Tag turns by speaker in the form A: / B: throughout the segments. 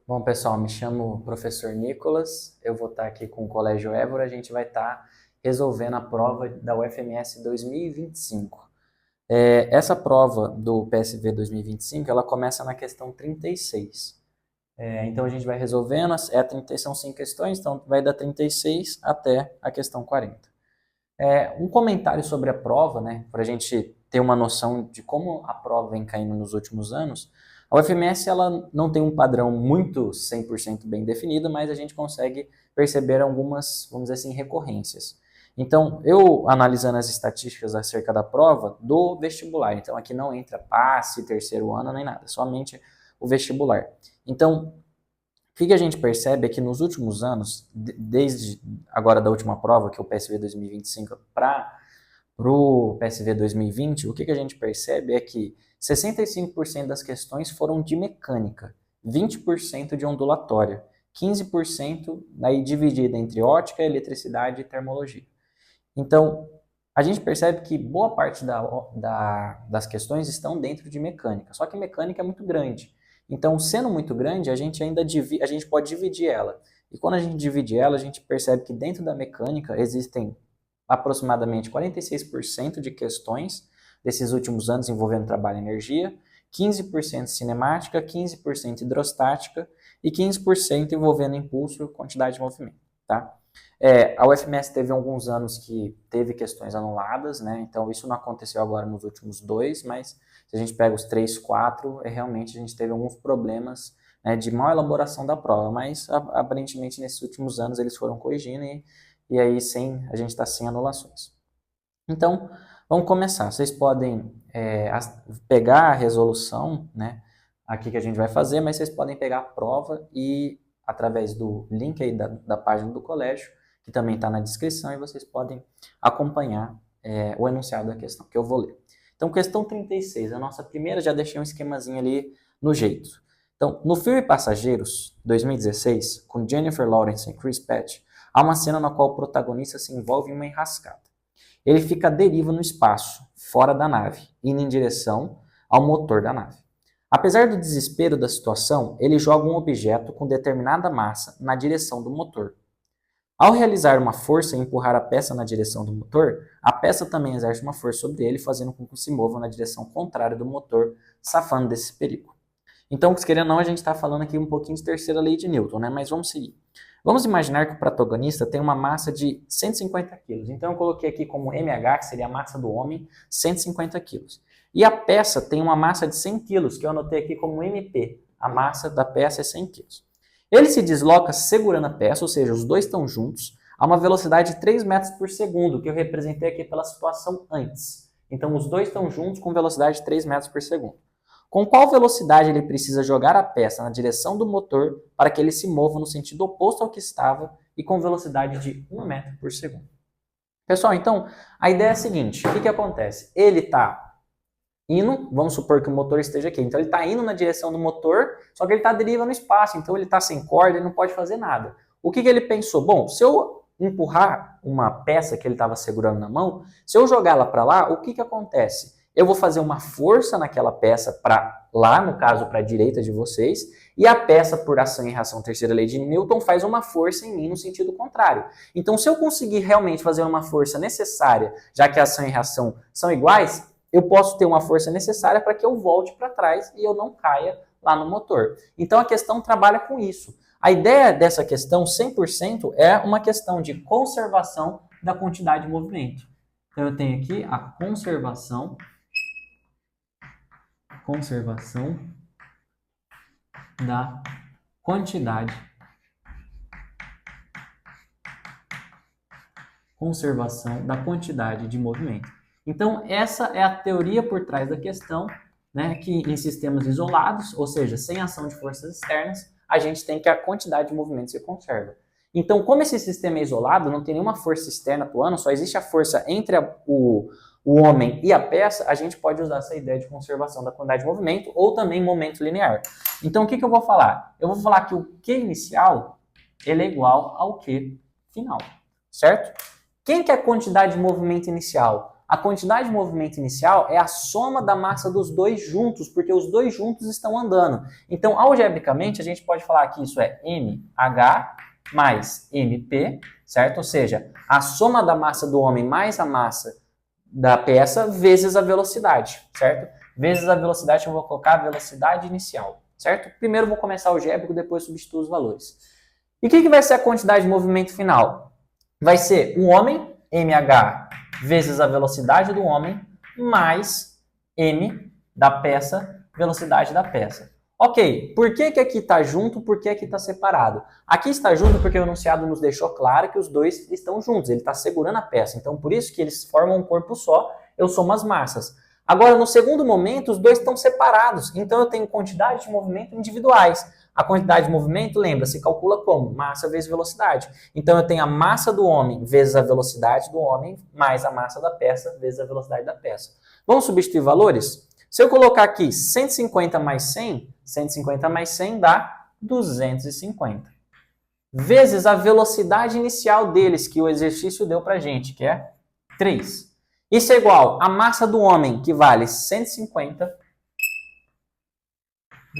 A: Bom, pessoal, me chamo professor Nicolas, eu vou estar aqui com o Colégio Évora, a gente vai estar resolvendo a prova da UFMS 2025. Essa prova do PSV 2025, ela começa na questão 36. Então a gente vai resolvendo, são 5 questões, então vai da 36 até a questão 40. Um comentário sobre a prova, né, para a gente ter uma noção de como a prova vem caindo nos últimos anos. A UFMS ela não tem um padrão muito 100% bem definido, mas a gente consegue perceber algumas, vamos dizer assim, recorrências. Então, eu analisando as estatísticas acerca da prova do vestibular, então aqui não entra passe, terceiro ano, nem nada, somente o vestibular. Então, o que a gente percebe é que nos últimos anos, desde agora da última prova, que é o PSV 2025, para o PSV 2020, o que a gente percebe é que 65% das questões foram de mecânica, 20% de ondulatória, 15% daí dividida entre ótica, eletricidade e termologia. Então, a gente percebe que boa parte das questões estão dentro de mecânica, só que mecânica é muito grande. Então, sendo muito grande, a gente pode dividir ela. E quando a gente divide ela, a gente percebe que dentro da mecânica existem aproximadamente 46% de questões desses últimos anos envolvendo trabalho e energia, 15% cinemática, 15% hidrostática e 15% envolvendo impulso e quantidade de movimento, tá? A UFMS teve alguns anos que teve questões anuladas, né? Então isso não aconteceu agora nos últimos 2, mas se a gente pega os 3, 4, realmente a gente teve alguns problemas, né, de má elaboração da prova, mas aparentemente nesses últimos anos eles foram corrigindo e aí a gente está sem anulações. Então, vamos começar. Vocês podem pegar a resolução, né, aqui que a gente vai fazer, mas vocês podem pegar a prova e através do link aí da página do colégio, que também está na descrição, e vocês podem acompanhar o enunciado da questão, que eu vou ler. Então, questão 36, a nossa primeira, já deixei um esquemazinho ali no jeito. Então, no filme Passageiros, 2016, com Jennifer Lawrence e Chris Pratt, há uma cena na qual o protagonista se envolve em uma enrascada. Ele fica à deriva no espaço, fora da nave, indo em direção ao motor da nave. Apesar do desespero da situação, ele joga um objeto com determinada massa na direção do motor. Ao realizar uma força e empurrar a peça na direção do motor, a peça também exerce uma força sobre ele, fazendo com que se mova na direção contrária do motor, safando desse perigo. Então, querendo ou não, a gente está falando aqui um pouquinho de terceira lei de Newton, né? Mas vamos seguir. Vamos imaginar que o protagonista tem uma massa de 150 kg. Então, eu coloquei aqui como mH, que seria a massa do homem, 150 kg. E a peça tem uma massa de 100 kg, que eu anotei aqui como MP. A massa da peça é 100 kg. Ele se desloca segurando a peça, ou seja, os dois estão juntos, a uma velocidade de 3 metros por segundo, que eu representei aqui pela situação antes. Então, os dois estão juntos com velocidade de 3 metros por segundo. Com qual velocidade ele precisa jogar a peça na direção do motor para que ele se mova no sentido oposto ao que estava e com velocidade de 1 metro por segundo? Pessoal, então, a ideia é a seguinte, o que acontece? Ele está indo, vamos supor que o motor esteja aqui, então ele está indo na direção do motor, só que ele está à deriva no espaço, então ele está sem corda, ele não pode fazer nada. O que ele pensou? Bom, se eu empurrar uma peça que ele estava segurando na mão, se eu jogar ela para lá, o que acontece? Eu vou fazer uma força naquela peça para lá, no caso para a direita de vocês, e a peça, por ação e reação terceira lei de Newton, faz uma força em mim no sentido contrário. Então, se eu conseguir realmente fazer uma força necessária, já que a ação e reação são iguais, eu posso ter uma força necessária para que eu volte para trás e eu não caia lá no motor. Então, a questão trabalha com isso. A ideia dessa questão, 100%, é uma questão de conservação da quantidade de movimento. Então, eu tenho aqui a conservação da quantidade de movimento. Então, essa é a teoria por trás da questão, né, que em sistemas isolados, ou seja, sem ação de forças externas, a gente tem que a quantidade de movimento se conserva. Então, como esse sistema é isolado, não tem nenhuma força externa atuando, só existe a força entre o homem e a peça, a gente pode usar essa ideia de conservação da quantidade de movimento ou também momento linear. Então, o que eu vou falar? Eu vou falar que o Q inicial ele é igual ao Q final, certo? Quem que é a quantidade de movimento inicial? A quantidade de movimento inicial é a soma da massa dos dois juntos, porque os dois juntos estão andando. Então, algebricamente, a gente pode falar que isso é mh mais mp, certo? Ou seja, a soma da massa do homem mais a massa da peça vezes a velocidade, certo? Vezes a velocidade, eu vou colocar a velocidade inicial, certo? Primeiro eu vou começar algébrico, depois substituo os valores. E o que vai ser a quantidade de movimento final? Vai ser o homem, mh, vezes a velocidade do homem, mais m da peça, velocidade da peça. Ok, por que aqui está junto, por que aqui está separado? Aqui está junto porque o enunciado nos deixou claro que os dois estão juntos, ele está segurando a peça. Então, por isso que eles formam um corpo só, eu somo as massas. Agora, no segundo momento, os dois estão separados, então eu tenho quantidade de movimento individuais. A quantidade de movimento, lembra, se calcula como? Massa vezes velocidade. Então, eu tenho a massa do homem vezes a velocidade do homem, mais a massa da peça vezes a velocidade da peça. Vamos substituir valores? Se eu colocar aqui 150 mais 100, 150 mais 100 dá 250. Vezes a velocidade inicial deles, que o exercício deu pra gente, que é 3. Isso é igual a massa do homem, que vale 150,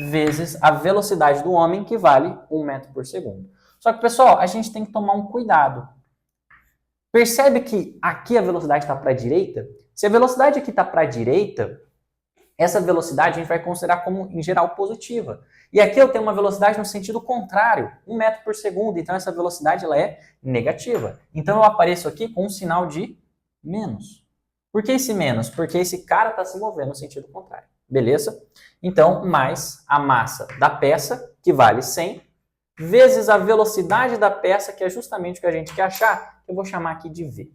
A: vezes a velocidade do homem, que vale 1 metro por segundo. Só que, pessoal, a gente tem que tomar um cuidado. Percebe que aqui a velocidade está para a direita? Se a velocidade aqui está para a direita, essa velocidade a gente vai considerar como, em geral, positiva. E aqui eu tenho uma velocidade no sentido contrário, 1 metro por segundo, então essa velocidade ela é negativa. Então eu apareço aqui com um sinal de menos. Por que esse menos? Porque esse cara está se movendo no sentido contrário. Beleza? Então, mais a massa da peça, que vale 100, vezes a velocidade da peça, que é justamente o que a gente quer achar, que eu vou chamar aqui de V.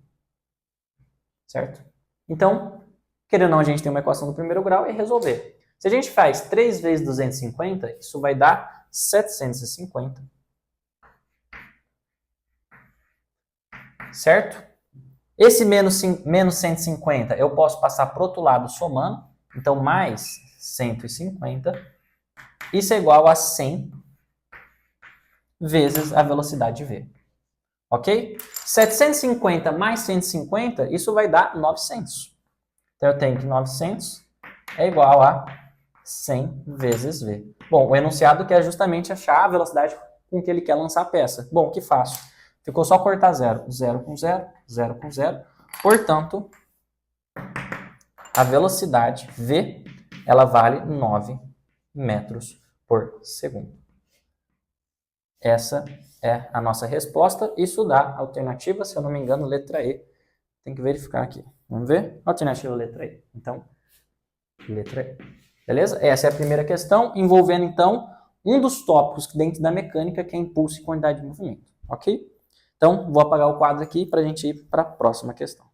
A: Certo? Então, querendo ou não, a gente tem uma equação do primeiro grau e resolver. Se a gente faz 3 vezes 250, isso vai dar 750. Certo? Esse menos 150 eu posso passar para o outro lado somando. Então, mais 150. Isso é igual a 100 vezes a velocidade V. Ok? 750 mais 150, isso vai dar 900. Então, eu tenho que 900 é igual a 100 vezes V. Bom, o enunciado quer justamente achar a velocidade com que ele quer lançar a peça. Bom, que fácil. Ficou só cortar 0. 0 com 0, 0 com 0. Portanto, a velocidade V, ela vale 9 metros por segundo. Essa é a nossa resposta. Isso dá a alternativa, se eu não me engano, letra E. Tem que verificar aqui. Vamos ver? Alternativa letra E. Então, letra E. Beleza? Essa é a primeira questão, envolvendo, então, um dos tópicos dentro da mecânica, que é impulso e quantidade de movimento. Ok? Então, vou apagar o quadro aqui para a gente ir para a próxima questão.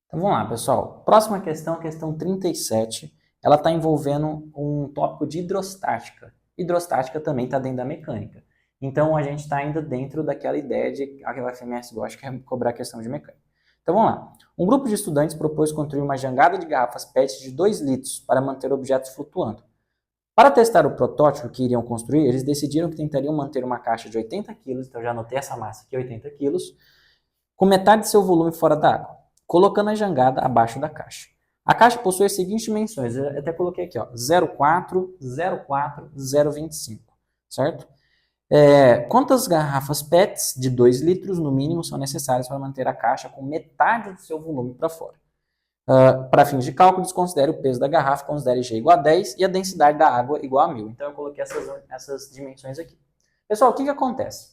A: Então, vamos lá, pessoal. Próxima questão, a questão 37. Ela está envolvendo um tópico de hidrostática. Hidrostática também está dentro da mecânica. Então, a gente está ainda dentro daquela ideia de que a UFMS gosta, que é cobrar a questão de mecânica. Então, vamos lá. Um grupo de estudantes propôs construir uma jangada de garrafas PET de 2 litros para manter objetos flutuando. Para testar o protótipo que iriam construir, eles decidiram que tentariam manter uma caixa de 80 kg, então eu já anotei essa massa aqui, 80 kg, com metade de seu volume fora da água, colocando a jangada abaixo da caixa. A caixa possui as seguintes dimensões, eu até coloquei aqui, ó, 0,4, 0,4, 0,25, certo? Quantas garrafas PETs de 2 litros, no mínimo, são necessárias para manter a caixa com metade do seu volume para fora? Para fins de cálculo, desconsidere o peso da garrafa, considere G igual a 10 e a densidade da água igual a 1000. Então, eu coloquei essas dimensões aqui. Pessoal, o que acontece?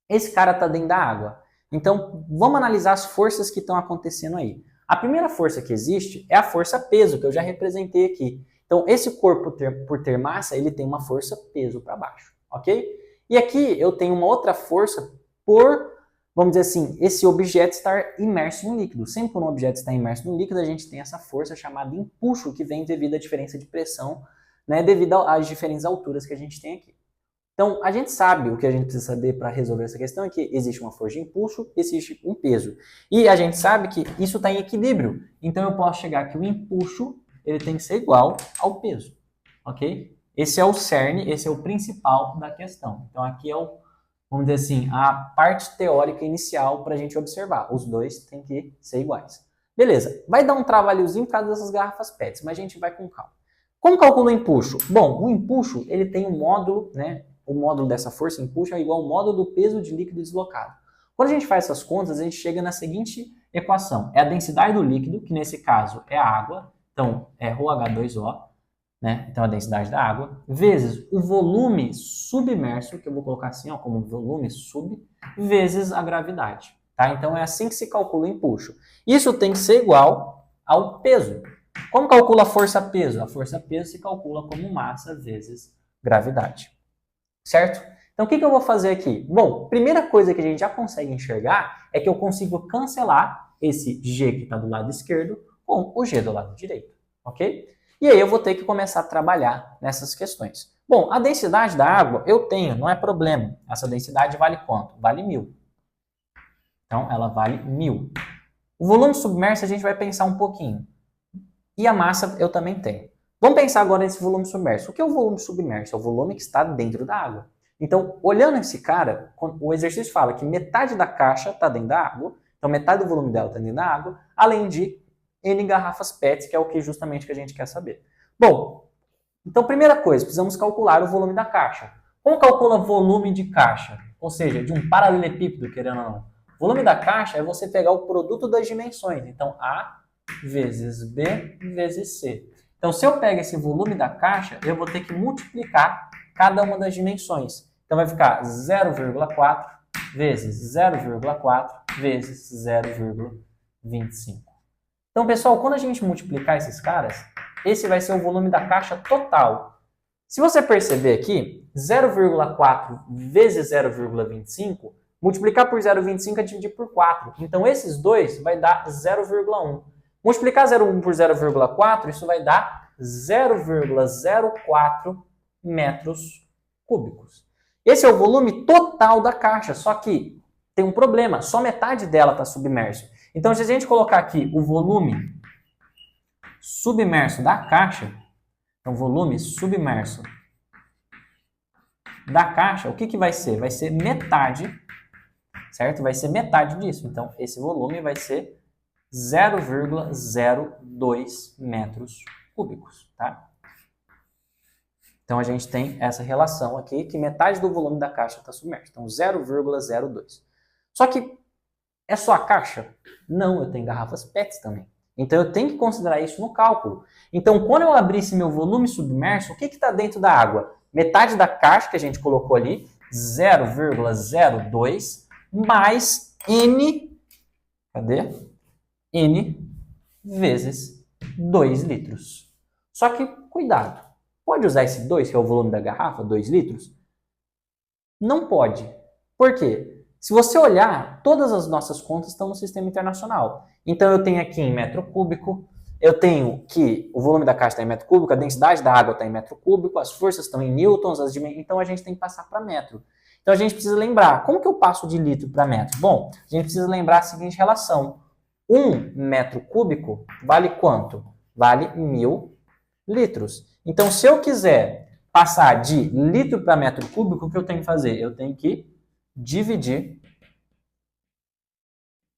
A: Esse cara está dentro da água. Então, vamos analisar as forças que estão acontecendo aí. A primeira força que existe é a força peso, que eu já representei aqui. Então, esse corpo, por ter massa, ele tem uma força peso para baixo, ok? E aqui eu tenho uma outra força por, vamos dizer assim, esse objeto estar imerso no líquido. Sempre que um objeto está imerso no líquido, a gente tem essa força chamada empuxo, que vem devido à diferença de pressão, né, devido às diferentes alturas que a gente tem aqui. Então, a gente sabe, o que a gente precisa saber para resolver essa questão é que existe uma força de impulso, existe um peso. E a gente sabe que isso está em equilíbrio. Então, eu posso chegar que o impulso ele tem que ser igual ao peso. Ok? Esse é o cerne, esse é o principal da questão. Então, aqui é vamos dizer assim, a parte teórica inicial para a gente observar. Os dois têm que ser iguais. Beleza, vai dar um trabalhozinho por causa dessas garrafas PETs, mas a gente vai com calma. Como calcula o empuxo? Bom, o empuxo ele tem um módulo, né? O módulo dessa força empuxo é igual ao módulo do peso de líquido deslocado. Quando a gente faz essas contas, a gente chega na seguinte equação. É a densidade do líquido, que nesse caso é a água, então é ρH2O, né? Então a densidade da água, vezes o volume submerso, que eu vou colocar assim, ó, como volume sub, vezes a gravidade. Tá? Então é assim que se calcula o empuxo. Isso tem que ser igual ao peso. Como calcula a força-peso? A força-peso se calcula como massa vezes gravidade. Certo? Então o que eu vou fazer aqui? Bom, primeira coisa que a gente já consegue enxergar é que eu consigo cancelar esse G que está do lado esquerdo com o G do lado direito. Ok? E aí eu vou ter que começar a trabalhar nessas questões. Bom, a densidade da água eu tenho, não é problema. Essa densidade vale quanto? Vale 1000. Então ela vale 1000. O volume submerso a gente vai pensar um pouquinho. E a massa eu também tenho. Vamos pensar agora nesse volume submerso. O que é o volume submerso? É o volume que está dentro da água. Então, olhando esse cara, o exercício fala que metade da caixa está dentro da água, então metade do volume dela está dentro da água, além de N garrafas PET, que é o que justamente que a gente quer saber. Bom, então primeira coisa, precisamos calcular o volume da caixa. Como calcula volume de caixa? Ou seja, de um paralelepípedo, querendo ou não. O volume da caixa é você pegar o produto das dimensões. Então, A vezes B vezes C. Então, se eu pego esse volume da caixa, eu vou ter que multiplicar cada uma das dimensões. Então, vai ficar 0,4 vezes 0,4 vezes 0,25. Então, pessoal, quando a gente multiplicar esses caras, esse vai ser o volume da caixa total. Se você perceber aqui, 0,4 vezes 0,25, multiplicar por 0,25 é dividir por 4. Então, esses dois vai dar 0,1. Multiplicar 0,1 por 0,4, isso vai dar 0,04 metros cúbicos. Esse é o volume total da caixa, só que tem um problema, só metade dela está submerso. Então, se a gente colocar aqui o volume submerso da caixa, então volume submerso da caixa, o que vai ser? Vai ser metade, certo? Vai ser metade disso. Então, esse volume vai ser 0,02 metros cúbicos, tá? Então, a gente tem essa relação aqui, que metade do volume da caixa está submerso. Então, 0,02. Só que é só a caixa? Não, eu tenho garrafas PETs também. Então, eu tenho que considerar isso no cálculo. Então, quando eu abrir esse meu volume submerso, o que está dentro da água? Metade da caixa que a gente colocou ali, 0,02, mais N, cadê? N vezes 2 litros. Só que, cuidado, pode usar esse 2, que é o volume da garrafa, 2 litros? Não pode. Por quê? Se você olhar, todas as nossas contas estão no sistema internacional. Então, eu tenho aqui em metro cúbico, eu tenho que o volume da caixa está em metro cúbico, a densidade da água está em metro cúbico, as forças estão em newtons, então a gente tem que passar para metro. Então, a gente precisa lembrar, como que eu passo de litro para metro? Bom, a gente precisa lembrar a seguinte relação. 1 metro cúbico vale quanto? Vale 1000 litros. Então, se eu quiser passar de litro para metro cúbico, o que eu tenho que fazer? Eu tenho que dividir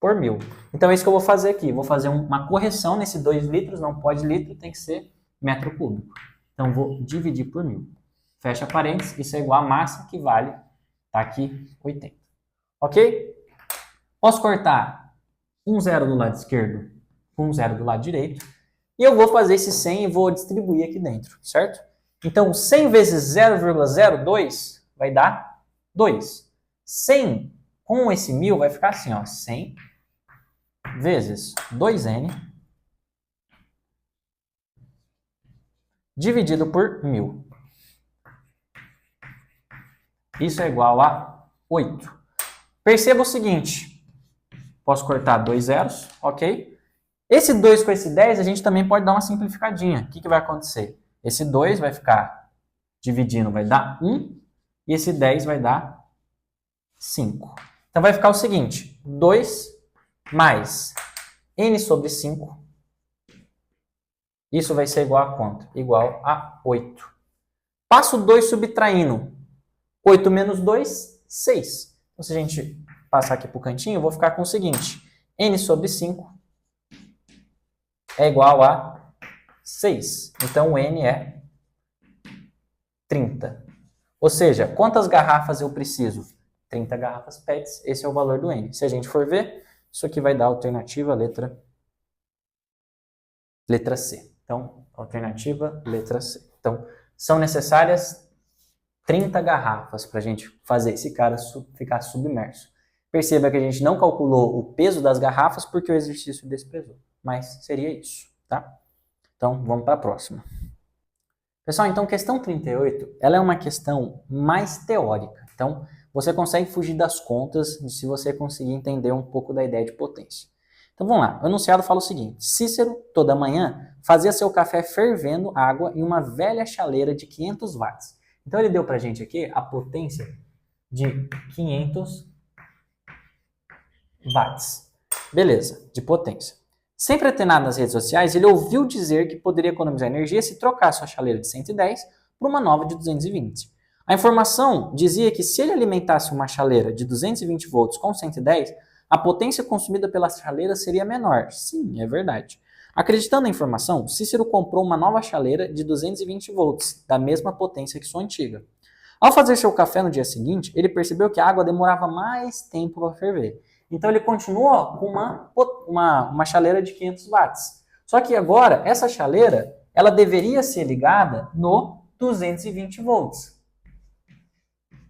A: por 1000. Então, é isso que eu vou fazer aqui. Vou fazer uma correção nesse 2 litros, não pode litro, tem que ser metro cúbico. Então, vou dividir por 1000. Fecha parênteses, isso é igual a massa, que vale, tá aqui, 80. Ok? Posso cortar um zero do lado esquerdo com um zero do lado direito. E eu vou fazer esse 100 e vou distribuir aqui dentro, certo? Então, 100 vezes 0,02 vai dar 2. 100 com esse 1000 vai ficar assim, ó, 100 vezes 2n dividido por 1000. Isso é igual a 8. Perceba o seguinte, posso cortar 2 zeros, ok? Esse 2 com esse 10, a gente também pode dar uma simplificadinha. O que vai acontecer? Esse 2 vai ficar dividindo, vai dar 1, e esse 10 vai dar 5. Então vai ficar o seguinte, 2 mais n sobre 5, isso vai ser igual a quanto? Igual a 8. Passo 2 subtraindo. 8 menos 2, 6. Então, se a gente passar aqui para o cantinho, eu vou ficar com o seguinte, n sobre 5 é igual a 6. Então, o N é 30. Ou seja, quantas garrafas eu preciso? 30 garrafas PETs, esse é o valor do N. Se a gente for ver, isso aqui vai dar a alternativa letra C. Então, alternativa letra C. Então, são necessárias 30 garrafas para a gente fazer esse cara ficar submerso. Perceba que a gente não calculou o peso das garrafas porque o exercício desprezou. Mas seria isso, tá? Então, vamos para a próxima. Pessoal, então, questão 38, ela é uma questão mais teórica. Então, você consegue fugir das contas se você conseguir entender um pouco da ideia de potência. Então, vamos lá. O enunciado fala o seguinte. Cícero, toda manhã, fazia seu café fervendo água em uma velha chaleira de 500 watts. Então, ele deu pra gente aqui a potência de 500 watts. Beleza, de potência. Sempre atenado nas redes sociais, ele ouviu dizer que poderia economizar energia se trocasse sua chaleira de 110 por uma nova de 220. A informação dizia que se ele alimentasse uma chaleira de 220 volts com 110, a potência consumida pela chaleira seria menor. Sim, é verdade. Acreditando na informação, Cícero comprou uma nova chaleira de 220 volts, da mesma potência que sua antiga. Ao fazer seu café no dia seguinte, ele percebeu que a água demorava mais tempo para ferver. Então ele continua com uma chaleira de 500 watts. Só que agora, essa chaleira, ela deveria ser ligada no 220 volts.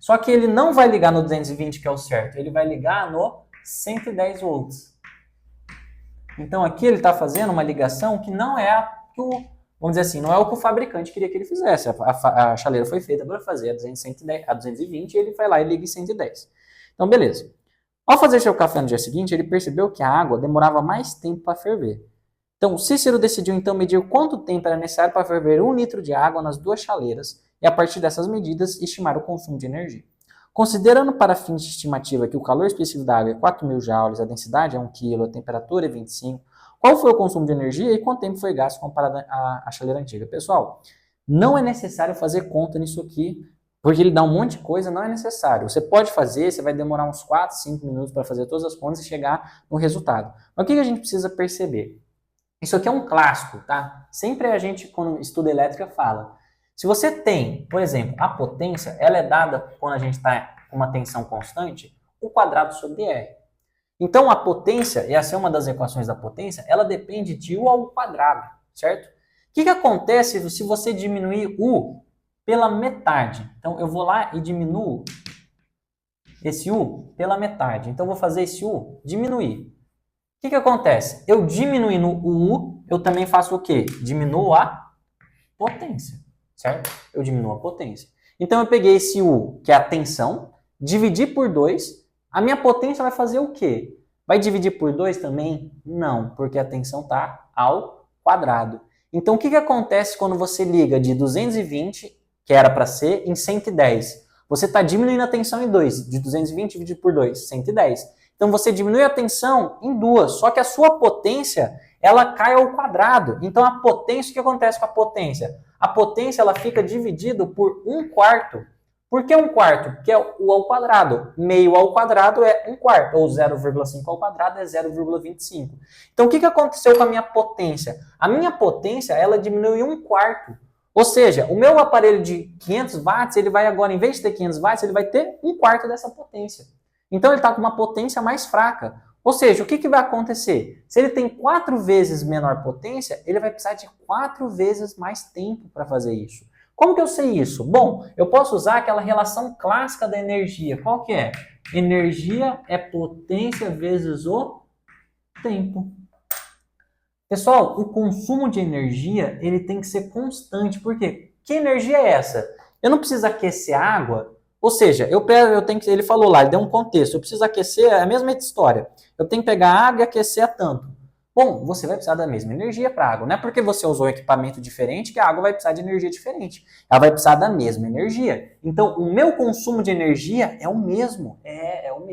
A: Só que ele não vai ligar no 220, que é o certo, ele vai ligar no 110 volts. Então aqui ele está fazendo uma ligação que não é a que vamos dizer assim, não é o que o fabricante queria que ele fizesse. A chaleira foi feita para fazer a 220 e ele vai lá e liga em 110. Então beleza. Ao fazer seu café no dia seguinte, ele percebeu que a água demorava mais tempo para ferver. Então, Cícero decidiu então medir quanto tempo era necessário para ferver 1 litro de água nas duas chaleiras e, a partir dessas medidas, estimar o consumo de energia. Considerando para fins de estimativa que o calor específico da água é 4.000 joules, a densidade é 1 kg, a temperatura é 25, qual foi o consumo de energia e quanto tempo foi gasto comparado à chaleira antiga? Pessoal, não é necessário fazer conta nisso aqui, porque ele dá um monte de coisa, não é necessário. Você pode fazer, você vai demorar uns 4, 5 minutos para fazer todas as contas e chegar no resultado. Mas o que a gente precisa perceber? Isso aqui é um clássico, tá? Sempre a gente, quando estuda elétrica, fala. Se você tem, por exemplo, a potência, ela é dada quando a gente está com uma tensão constante, o quadrado sobre R. Então, a potência, e essa é uma das equações da potência, ela depende de U ao quadrado, certo? O que acontece se você diminuir U pela metade? Então, eu vou lá e diminuo esse U pela metade. Então, eu vou fazer esse U diminuir. O que acontece? Eu diminuindo o U, eu também faço o quê? Diminuo a potência, certo? Eu diminuo a potência. Então, eu peguei esse U, que é a tensão, dividi por 2, a minha potência vai fazer o quê? Vai dividir por 2 também? Não, porque a tensão está ao quadrado. Então, o que acontece quando você liga de 220, que era para ser, em 110? Você está diminuindo a tensão em 2, de 220 dividido por 2, 110. Então, você diminui a tensão em 2, só que a sua potência, ela cai ao quadrado. Então, a potência, o que acontece com a potência? A potência, ela fica dividida por 1/4. Por que 1/4? Porque é o ao quadrado. Meio ao quadrado é 1/4, ou 0,5 ao quadrado é 0,25. Então, o que aconteceu com a minha potência? A minha potência, ela diminui 1/4. Ou seja, o meu aparelho de 500 watts, ele vai agora, em vez de ter 500 watts, ele vai ter 1/4 dessa potência. Então, ele está com uma potência mais fraca. Ou seja, o que vai acontecer? Se ele tem 4 vezes menor potência, ele vai precisar de 4 vezes mais tempo para fazer isso. Como que eu sei isso? Bom, eu posso usar aquela relação clássica da energia. Qual que é? Energia é potência vezes o tempo. Pessoal, o consumo de energia ele tem que ser constante. Por quê? Que energia é essa? Eu não preciso aquecer a água. Ou seja, ele falou lá, ele deu um contexto. Eu preciso aquecer, é a mesma história. Eu tenho que pegar a água e aquecer a tanto. Bom, você vai precisar da mesma energia para a água. Não é porque você usou um equipamento diferente que a água vai precisar de energia diferente. Ela vai precisar da mesma energia. Então, o meu consumo de energia é o mesmo. É o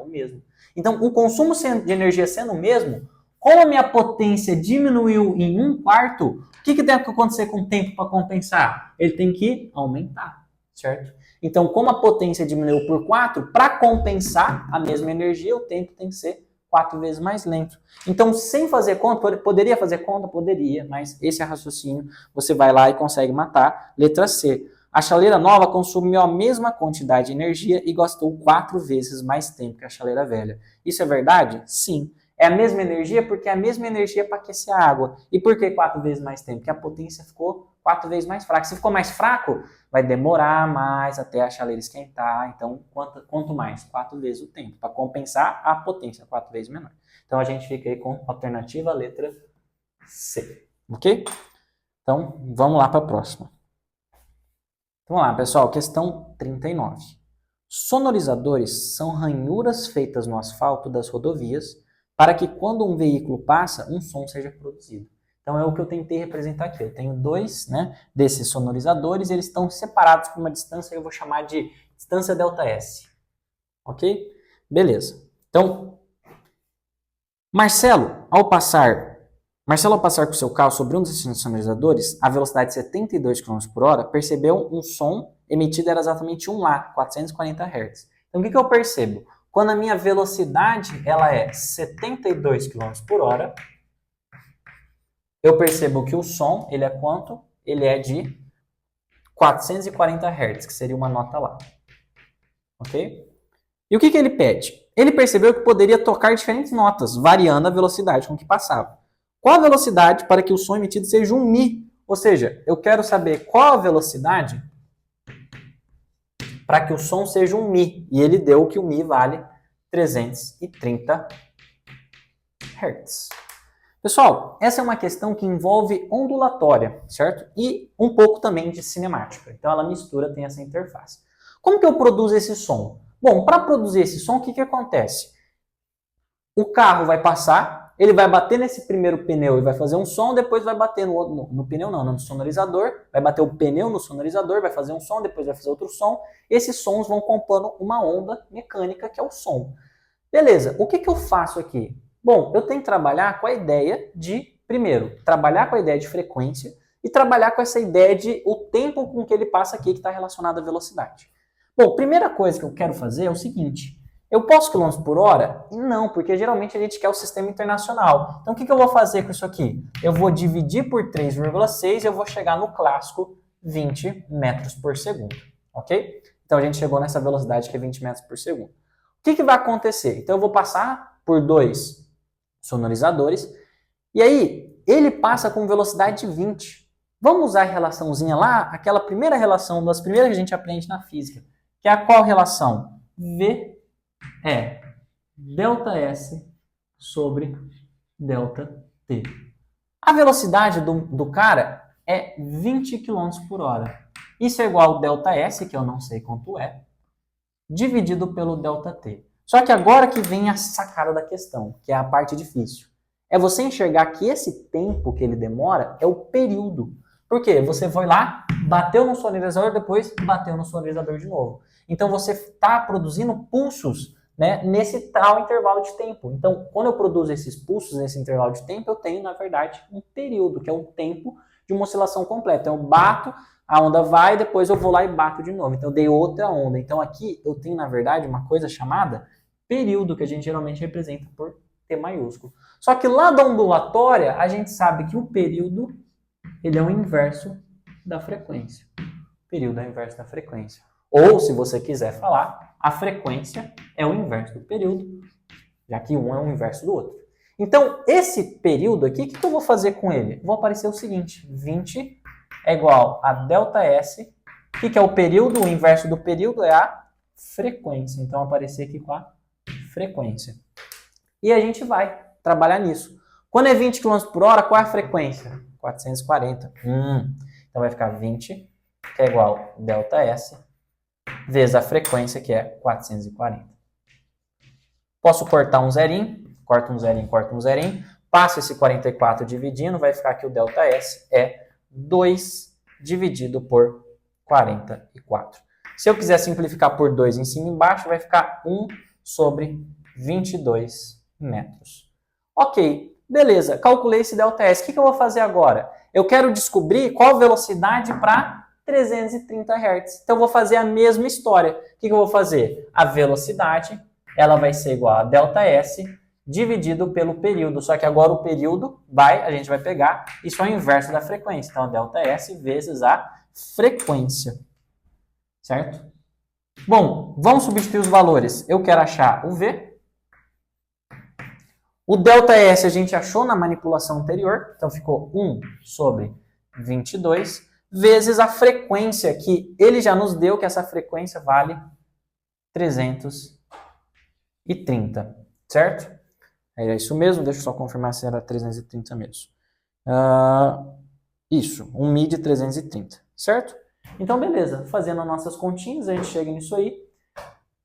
A: mesmo. Então, o consumo de energia sendo o mesmo, como a minha potência diminuiu em 1/4, o que tem que acontecer com o tempo para compensar? Ele tem que aumentar, certo? Então, como a potência diminuiu por 4, para compensar a mesma energia, o tempo tem que ser 4 vezes mais lento. Então, sem fazer conta, poderia fazer conta? Poderia, mas esse é raciocínio, você vai lá e consegue matar. Letra C. A chaleira nova consumiu a mesma quantidade de energia e gastou 4 vezes mais tempo que a chaleira velha. Isso é verdade? Sim. É a mesma energia porque é a mesma energia para aquecer a água. E por que 4 vezes mais tempo? Porque a potência ficou 4 vezes mais fraca. Se ficou mais fraco, vai demorar mais até a chaleira esquentar. Então, quanto mais? 4 vezes o tempo, para compensar a potência 4 vezes menor. Então, a gente fica aí com a alternativa letra C. Ok? Então, vamos lá para a próxima. Vamos lá, pessoal. Questão 39. Sonorizadores são ranhuras feitas no asfalto das rodovias para que quando um veículo passa, um som seja produzido. Então é o que eu tentei representar aqui. Eu tenho 2, né, desses sonorizadores, eles estão separados por uma distância que eu vou chamar de distância ΔS. Ok? Beleza. Então, Marcelo, ao passar com seu carro sobre um desses sonorizadores, a velocidade de 72 km por hora, percebeu um som emitido, era exatamente um lá, 440 Hz. Então, o que eu percebo? Quando a minha velocidade ela é 72 km por hora, eu percebo que o som, ele é quanto? Ele é de 440 Hz, que seria uma nota lá. Ok? E o que ele pede? Ele percebeu que poderia tocar diferentes notas, variando a velocidade com que passava. Qual a velocidade para que o som emitido seja um Mi? Ou seja, eu quero saber qual a velocidade para que o som seja um Mi. E ele deu que o Mi vale 330 Hz. Pessoal, essa é uma questão que envolve ondulatória, certo? E um pouco também de cinemática. Então ela mistura, tem essa interface. Como que eu produzo esse som? Bom, para produzir esse som, o que acontece? O carro vai passar, ele vai bater nesse primeiro pneu e vai fazer um som, depois vai bater no pneu não, no sonorizador, vai bater o pneu no sonorizador, vai fazer um som, depois vai fazer outro som. Esses sons vão compondo uma onda mecânica que é o som. Beleza, o que eu faço aqui? Bom, eu tenho que trabalhar com a ideia de, primeiro, trabalhar com a ideia de frequência e trabalhar com essa ideia de o tempo com que ele passa aqui que está relacionado à velocidade. Bom, primeira coisa que eu quero fazer é o seguinte, eu posso km por hora? Não, porque geralmente a gente quer o sistema internacional. Então o que eu vou fazer com isso aqui? Eu vou dividir por 3,6 e eu vou chegar no clássico 20 metros por segundo, ok? Então a gente chegou nessa velocidade que é 20 metros por segundo. O que vai acontecer? Então eu vou passar por 2 sonorizadores, e aí ele passa com velocidade de 20. Vamos usar a relaçãozinha lá, aquela primeira relação, das primeiras que a gente aprende na física, que é a qual relação? V é ΔS sobre ΔT. A velocidade do cara é 20 km por hora. Isso é igual ao ΔS, que eu não sei quanto é, dividido pelo ΔT. Só que agora que vem a sacada da questão, que é a parte difícil. É você enxergar que esse tempo que ele demora é o período. Por quê? Você foi lá, bateu no sonorizador, depois bateu no sonorizador de novo. Então você está produzindo pulsos, né, nesse tal intervalo de tempo. Então, quando eu produzo esses pulsos nesse intervalo de tempo, eu tenho, na verdade, um período, que é o tempo de uma oscilação completa. Então, eu bato, a onda vai, depois eu vou lá e bato de novo. Então, eu dei outra onda. Então, aqui eu tenho, na verdade, uma coisa chamada período, que a gente geralmente representa por T maiúsculo. Só que lá da ondulatória, a gente sabe que o período ele é o inverso da frequência. O período é o inverso da frequência. Ou, se você quiser falar, a frequência é o inverso do período, já que um é o inverso do outro. Então, esse período aqui, o que eu vou fazer com ele? Vou aparecer o seguinte, 20 é igual a ΔS. O que é o período? O inverso do período é a frequência. Então, aparecer aqui com a frequência. E a gente vai trabalhar nisso. Quando é 20 km por hora, qual é a frequência? 440. Então vai ficar 20, que é igual a ΔS, vezes a frequência, que é 440. Posso cortar um zerinho, corta um zerinho, passo esse 44 dividindo, vai ficar que o ΔS é 2 dividido por 44. Se eu quiser simplificar por 2 em cima e embaixo, vai ficar 1 sobre 22 metros. Ok, beleza, calculei esse ΔS. O que eu vou fazer agora? Eu quero descobrir qual velocidade para 330 Hz. Então eu vou fazer a mesma história. O que eu vou fazer? A velocidade ela vai ser igual a ΔS dividido pelo período. Só que agora o período a gente vai pegar isso é o inverso da frequência. Então, ΔS vezes a frequência. Certo? Bom, vamos substituir os valores. Eu quero achar o V. O ΔS a gente achou na manipulação anterior. Então, ficou 1 sobre 22 vezes a frequência que ele já nos deu, que essa frequência vale 330. Certo? É isso mesmo. Deixa eu só confirmar se era 330 mesmo. Isso, um Mi de 330. Certo? Então, beleza. Fazendo as nossas continhas, a gente chega nisso aí.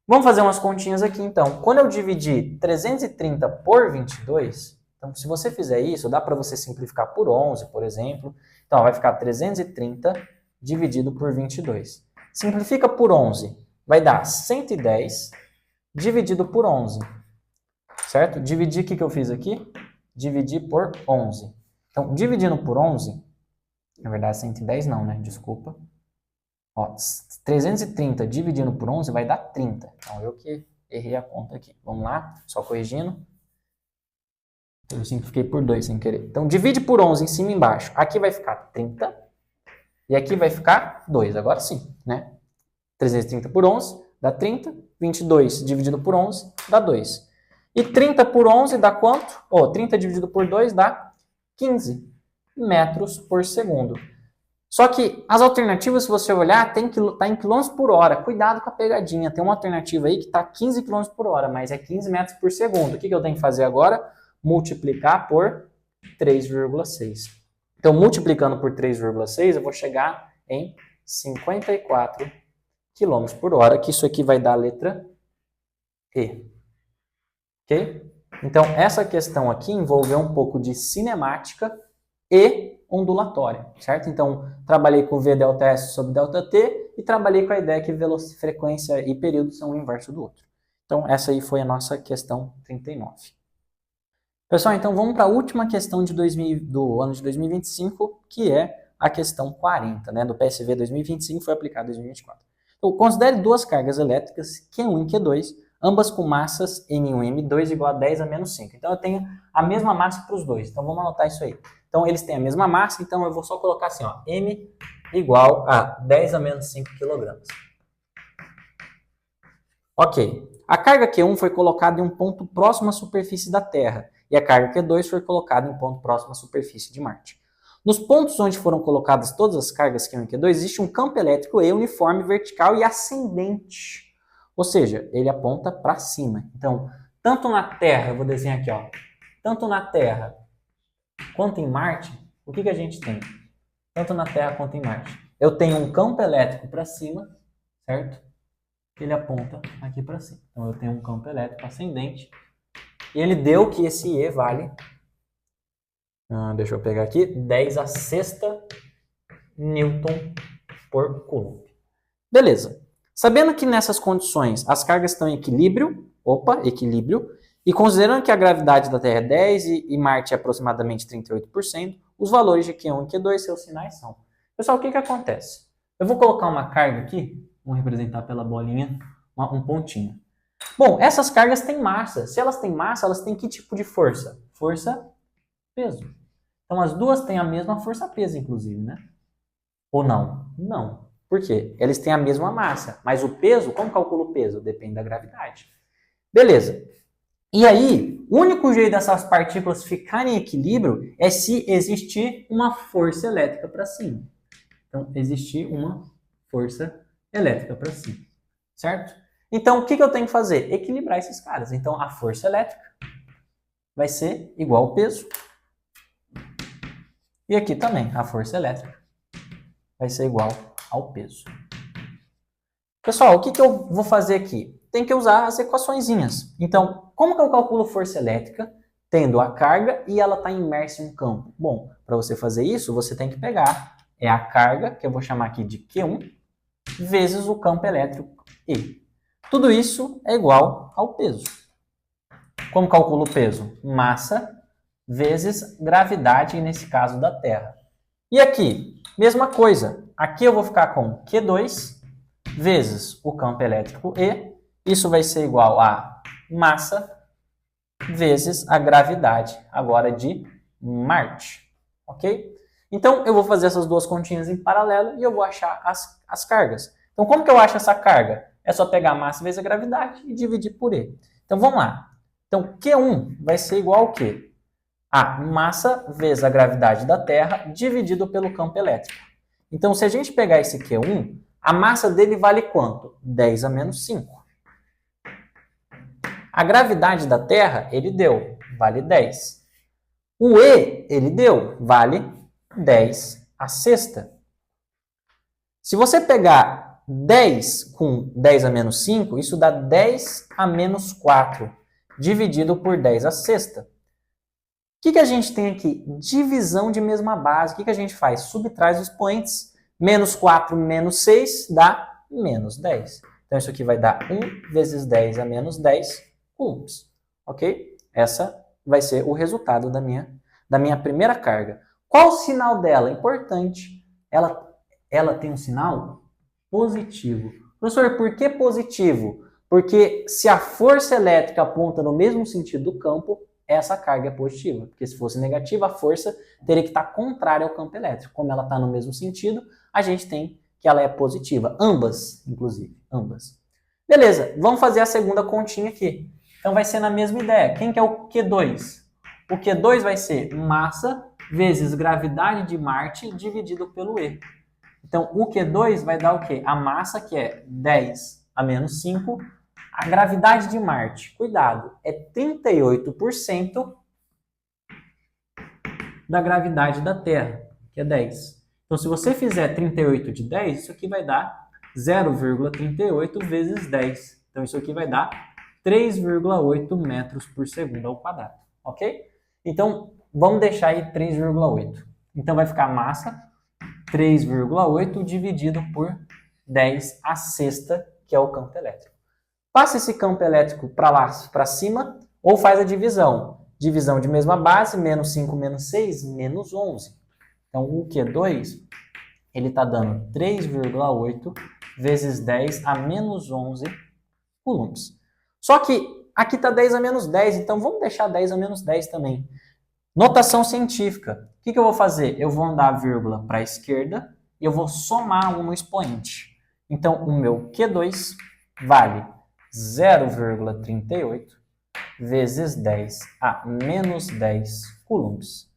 A: Vamos fazer umas continhas aqui, então. Quando eu dividir 330 por 22, então, se você fizer isso, dá para você simplificar por 11, por exemplo. Então, vai ficar 330 dividido por 22. Simplifica por 11, vai dar 110 dividido por 11. Certo? Dividir, o que eu fiz aqui? Dividir por 11. Então, dividindo por 11, na verdade, 110 não, né? Desculpa. Ó, 330 dividindo por 11 vai dar 30. Então, eu que errei a conta aqui. Vamos lá, só corrigindo. Eu simplifiquei por 2 sem querer. Então, divide por 11 em cima e embaixo. Aqui vai ficar 30 e aqui vai ficar 2. Agora sim, né? 330 por 11 dá 30. 22 dividido por 11 dá 2. E 30 por 11 dá quanto? 30 dividido por 2 dá 15 metros por segundo. Só que as alternativas, se você olhar, tá em quilômetros por hora. Cuidado com a pegadinha. Tem uma alternativa aí que está 15 quilômetros por hora, mas é 15 metros por segundo. O que eu tenho que fazer agora? Multiplicar por 3,6. Então, multiplicando por 3,6, eu vou chegar em 54 quilômetros por hora, que isso aqui vai dar a letra E. Ok? Então, essa questão aqui envolveu um pouco de cinemática e ondulatória, certo? Então, trabalhei com V ΔS sobre ΔT e trabalhei com a ideia que frequência e período são o inverso do outro. Então, essa aí foi a nossa questão 39. Pessoal, então vamos para a última questão do ano de 2025, que é a questão 40, né? Do PSV 2025 foi aplicado em 2024. Então, considere duas cargas elétricas, Q1 e Q2, ambas com massas M1 e M2 igual a 10 a menos 5. Então, eu tenho a mesma massa para os dois. Então, vamos anotar isso aí. Então, eles têm a mesma massa, então eu vou só colocar assim, ó, M igual a 10 a menos 5 kg. Ok. A carga Q1 foi colocada em um ponto próximo à superfície da Terra e a carga Q2 foi colocada em um ponto próximo à superfície de Marte. Nos pontos onde foram colocadas todas as cargas Q1 e Q2, existe um campo elétrico E uniforme, vertical e ascendente. Ou seja, ele aponta para cima. Então, tanto na Terra, eu vou desenhar aqui, ó, tanto na Terra quanto em Marte, o que a gente tem? Tanto na Terra quanto em Marte. Eu tenho um campo elétrico para cima, certo? Ele aponta aqui para cima. Então, eu tenho um campo elétrico ascendente. E ele deu que esse E vale, deixa eu pegar aqui, 10 a sexta Newton por Coulomb. Beleza. Sabendo que nessas condições as cargas estão em equilíbrio, e considerando que a gravidade da Terra é 10 e Marte é aproximadamente 38%, os valores de Q1 e Q2, seus sinais são. Pessoal, o que acontece? Eu vou colocar uma carga aqui, vamos representar pela bolinha, um pontinho. Bom, essas cargas têm massa. Se elas têm massa, elas têm que tipo de força? Força-peso. Então, as duas têm a mesma força-peso, inclusive, né? Ou não? Não. Por quê? Eles têm a mesma massa. Mas o peso, como calcula o peso? Depende da gravidade. Beleza. E aí, o único jeito dessas partículas ficarem em equilíbrio é se existir uma força elétrica para cima. Então, existir uma força elétrica para cima. Certo? Então, o que eu tenho que fazer? Equilibrar esses caras. Então, a força elétrica vai ser igual ao peso. E aqui também, a força elétrica vai ser igual ao peso. Pessoal, o que eu vou fazer aqui? Tem que usar as equaçõezinhas. Então, como que eu calculo força elétrica tendo a carga e ela está imersa em um campo? Bom, para você fazer isso, você tem que pegar a carga, que eu vou chamar aqui de Q1, vezes o campo elétrico E. Tudo isso é igual ao peso. Como calculo o peso? Massa vezes gravidade, nesse caso da Terra. E aqui, mesma coisa. Aqui eu vou ficar com Q2 vezes o campo elétrico E. Isso vai ser igual a massa vezes a gravidade agora de Marte, ok? Então, eu vou fazer essas duas continhas em paralelo e eu vou achar as cargas. Então, como que eu acho essa carga? É só pegar a massa vezes a gravidade e dividir por E. Então, vamos lá. Então, Q1 vai ser igual ao quê? A massa vezes a gravidade da Terra dividido pelo campo elétrico. Então, se a gente pegar esse Q1, a massa dele vale quanto? 10 a menos 5. A gravidade da Terra, ele deu, vale 10. O E, ele deu, vale 10 a sexta. Se você pegar 10 com 10 a menos 5, isso dá 10 a menos 4, dividido por 10 a sexta. O que a gente tem aqui? Divisão de mesma base. O que a gente faz? Subtrai os expoentes. Menos 4 menos 6 dá menos 10. Então, isso aqui vai dar 1 vezes 10 a menos 10 coulombs. Ok? Essa vai ser o resultado da minha primeira carga. Qual o sinal dela? Importante. Ela tem um sinal positivo. Professor, por que positivo? Porque se a força elétrica aponta no mesmo sentido do campo, essa carga é positiva. Porque se fosse negativa, a força teria que estar contrária ao campo elétrico. Como ela está no mesmo sentido, a gente tem que ela é positiva. Ambas, inclusive. Ambas. Beleza, vamos fazer a segunda continha aqui. Então vai ser na mesma ideia. Quem que é o Q2? O Q2 vai ser massa vezes gravidade de Marte dividido pelo E. Então, o Q2 vai dar o quê? A massa, que é 10 a menos 5. A gravidade de Marte, cuidado, é 38% da gravidade da Terra, que é 10. Então, se você fizer 38 de 10, isso aqui vai dar 0,38 vezes 10. Então, isso aqui vai dar 3,8 metros por segundo ao quadrado, ok? Então, vamos deixar aí 3,8. Então, vai ficar a massa 3,8 dividido por 10 a sexta, que é o campo elétrico. Passa esse campo elétrico para lá, para cima, ou faz a divisão. Divisão de mesma base, menos 5 menos 6, menos 11. Então, o Q2, ele está dando 3,8 vezes 10 a menos 11 coulombs. Só que aqui está 10 a menos 10, então vamos deixar 10 a menos 10 também. Notação científica. O que eu vou fazer? Eu vou andar a vírgula para a esquerda e eu vou somar um no expoente. Então, o meu Q2 vale 0,38 vezes 10 a menos 10 coulombs.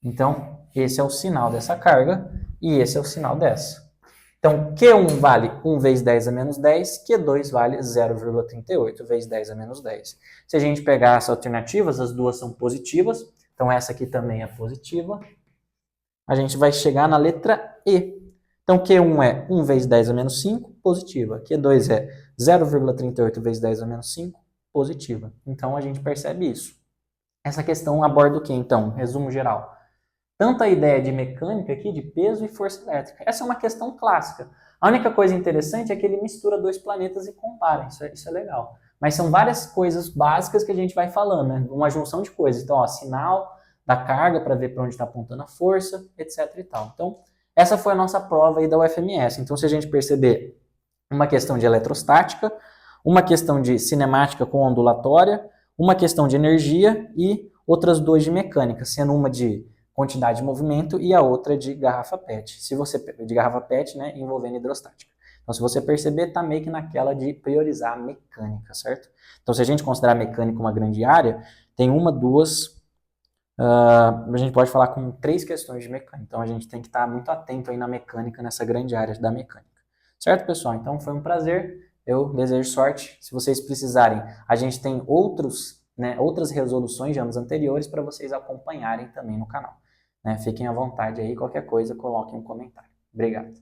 A: Então, esse é o sinal dessa carga e esse é o sinal dessa. Então, Q1 vale 1 vezes 10 a menos 10, Q2 vale 0,38 vezes 10 a menos 10. Se a gente pegar as alternativas, as duas são positivas, então essa aqui também é positiva. A gente vai chegar na letra E. Então, Q1 é 1 vezes 10 a menos 5, positiva. Q2 é 0,38 vezes 10 a menos 5, positiva. Então, a gente percebe isso. Essa questão aborda o que, então? Resumo geral. Tanto a ideia de mecânica aqui, de peso e força elétrica. Essa é uma questão clássica. A única coisa interessante é que ele mistura dois planetas e compara. Isso é legal. Mas são várias coisas básicas que a gente vai falando, né? Uma junção de coisas. Então, ó, sinal da carga para ver para onde está apontando a força, etc e tal. Então, essa foi a nossa prova aí da UFMS. Então, se a gente perceber uma questão de eletrostática, uma questão de cinemática com ondulatória, uma questão de energia e outras duas de mecânica, sendo uma de quantidade de movimento e a outra de garrafa PET. De garrafa PET, né, envolvendo hidrostática. Então, se você perceber, tá meio que naquela de priorizar a mecânica, certo? Então, se a gente considerar a mecânica uma grande área, tem uma, duas, a gente pode falar com 3 questões de mecânica. Então, a gente tem que estar muito atento aí na mecânica, nessa grande área da mecânica. Certo, pessoal? Então, foi um prazer. Eu desejo sorte. Se vocês precisarem, a gente tem outras resoluções de anos anteriores para vocês acompanharem também no canal. Fiquem à vontade aí, qualquer coisa, coloquem um comentário. Obrigado.